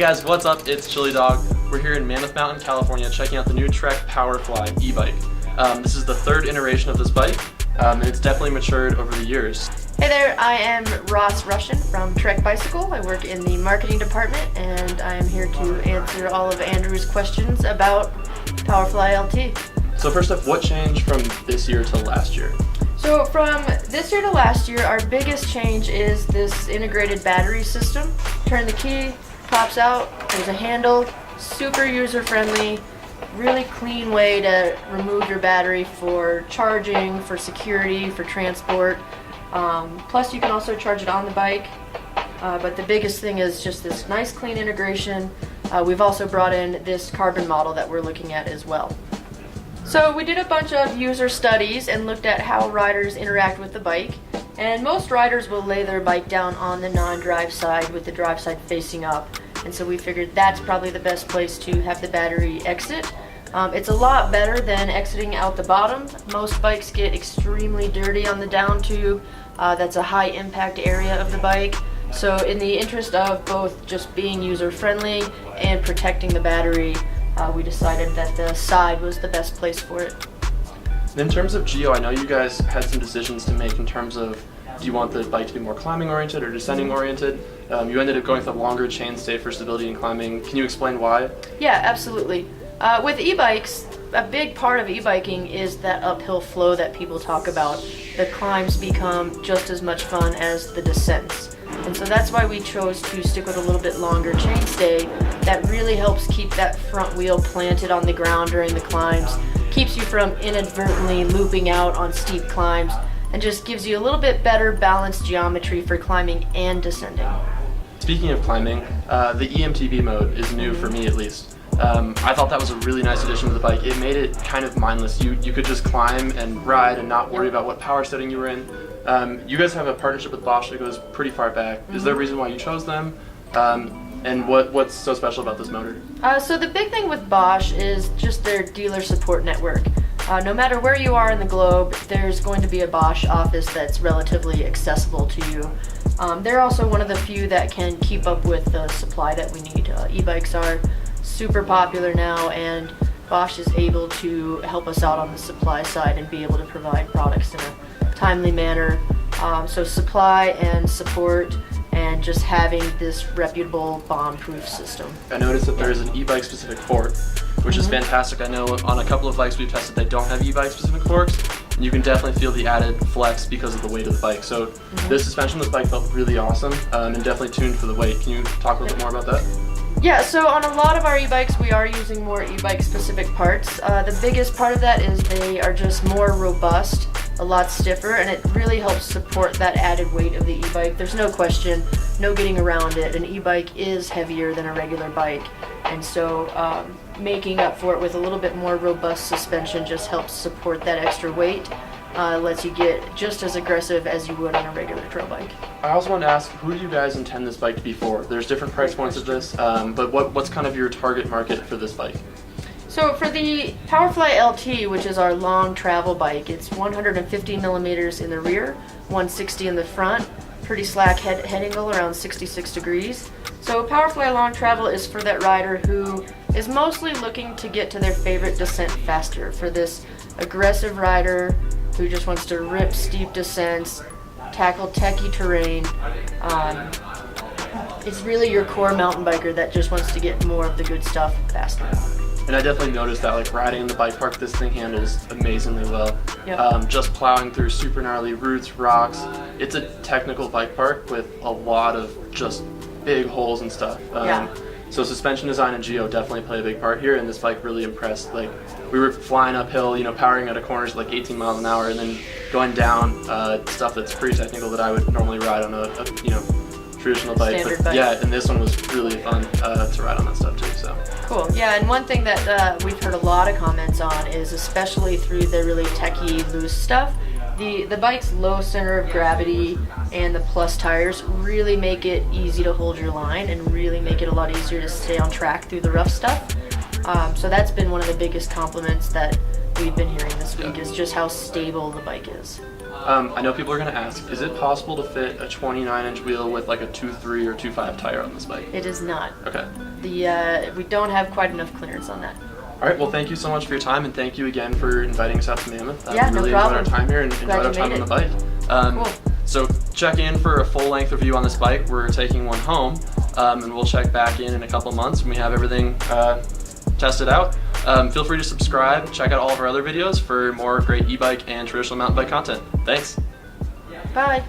guys, what's up? It's Chili Dog. We're here in Mammoth Mountain, California, checking out the new Trek Powerfly e-bike. This is the third iteration of this bike, and it's definitely matured over the years. Hey there, I am Ross Russian from Trek Bicycle. I work in the marketing department, and I am here to answer all of Andrew's questions about Powerfly LT. So first up, what changed from this year to last year? So from this year to last year, our biggest change is this integrated battery system. Turn the key, pops out, there's a handle, super user-friendly, really clean way to remove your battery for charging, for security, for transport. Plus you can also charge it on the bike, but the biggest thing is just this nice clean integration. We've also brought in this carbon model that we're looking at as well. So we did a bunch of user studies and looked at how riders interact with the bike, and most riders will lay their bike down on the non-drive side with the drive side facing up, and so we figured that's probably the best place to have the battery exit. It's a lot better than exiting out the bottom. Most bikes get extremely dirty on the down tube. That's a high impact area of the bike. So in the interest of both just being user friendly and protecting the battery, we decided that the side was the best place for it. In terms of geo, I know you guys had some decisions to make in terms of, do you want the bike to be more climbing oriented or descending oriented? You ended up going with a longer chainstay for stability and climbing. Can you explain why? Yeah, absolutely. With e-bikes, a big part of e-biking is that uphill flow that people talk about. The climbs become just as much fun as the descents. And so that's why we chose to stick with a little bit longer chainstay that really helps keep that front wheel planted on the ground during the climbs, keeps you from inadvertently looping out on steep climbs, and just gives you a little bit better balanced geometry for climbing and descending. Speaking of climbing, the Emt-B Mode is new for me at least. I thought that was a really nice addition to the bike. It made it kind of mindless. You could just climb and ride and not worry about what power setting you were in. You guys have a partnership with Bosch that goes pretty far back. Is there a reason why you chose them? And what's so special about this motor? So the big thing with Bosch is just their dealer support network. No matter where you are in the globe, there's going to be a Bosch office that's relatively accessible to you. They're also one of the few that can keep up with the supply that we need. E-bikes are super popular now, and Bosch is able to help us out on the supply side and be able to provide products in a timely manner. So supply and support and just having this reputable bomb-proof system. I noticed that there is an e-bike specific fork, which is fantastic. I know on a couple of bikes we've tested they don't have e-bike specific forks, and you can definitely feel the added flex because of the weight of the bike. So the suspension of this bike felt really awesome, and definitely tuned for the weight. Can you talk a little bit more about that? Yeah, so on a lot of our e-bikes we are using more e-bike specific parts. The biggest part of that is they are just more robust, a lot stiffer, and it really helps support that added weight of the e-bike. There's no question, no getting around it. An e-bike is heavier than a regular bike, and so making up for it with a little bit more robust suspension just helps support that extra weight. Lets you get just as aggressive as you would on a regular trail bike. I also want to ask, who do you guys intend this bike to be for? There's different price points of this, but what's kind of your target market for this bike? So for the Powerfly LT, which is our long travel bike, it's 150 millimeters in the rear, 160 in the front, pretty slack head angle around 66 degrees. So Powerfly long travel is for that rider who is mostly looking to get to their favorite descent faster, for this aggressive rider who just wants to rip steep descents, tackle techie terrain. It's really your core mountain biker that just wants to get more of the good stuff faster. And I definitely noticed that, like, riding in the bike park, this thing handles amazingly well. Yep. Just plowing through super gnarly roots, rocks. It's a technical bike park with a lot of just big holes and stuff. So suspension design and geo definitely play a big part here, and this bike really impressed. Like, we were flying uphill, powering out of corners at like 18 miles an hour, and then going down stuff that's pretty technical that I would normally ride on a traditional bike. Standard bike. Yeah, and this one was really fun to ride on that stuff too. So cool. Yeah, and one thing that we've heard a lot of comments on is, especially through the really techie loose stuff, the bike's low center of gravity and the plus tires really make it easy to hold your line and really make it a lot easier to stay on track through the rough stuff. So that's been one of the biggest compliments that we've been hearing this week, is just how stable the bike is. I know people are going to ask, is it possible to fit a 29-inch wheel with like a 2.3 or 2.5 tire on this bike? It is not. Okay. we don't have quite enough clearance on that. All right, well, thank you so much for your time, and thank you again for inviting us out to Mammoth. Yeah, really no problem. enjoyed our time here and enjoyed our time on the bike. Cool. So check in for a full-length review on this bike. We're taking one home, and we'll check back in a couple months when we have everything tested out. Feel free to subscribe. Check out all of our other videos for more great e-bike and traditional mountain bike content. Thanks. Bye.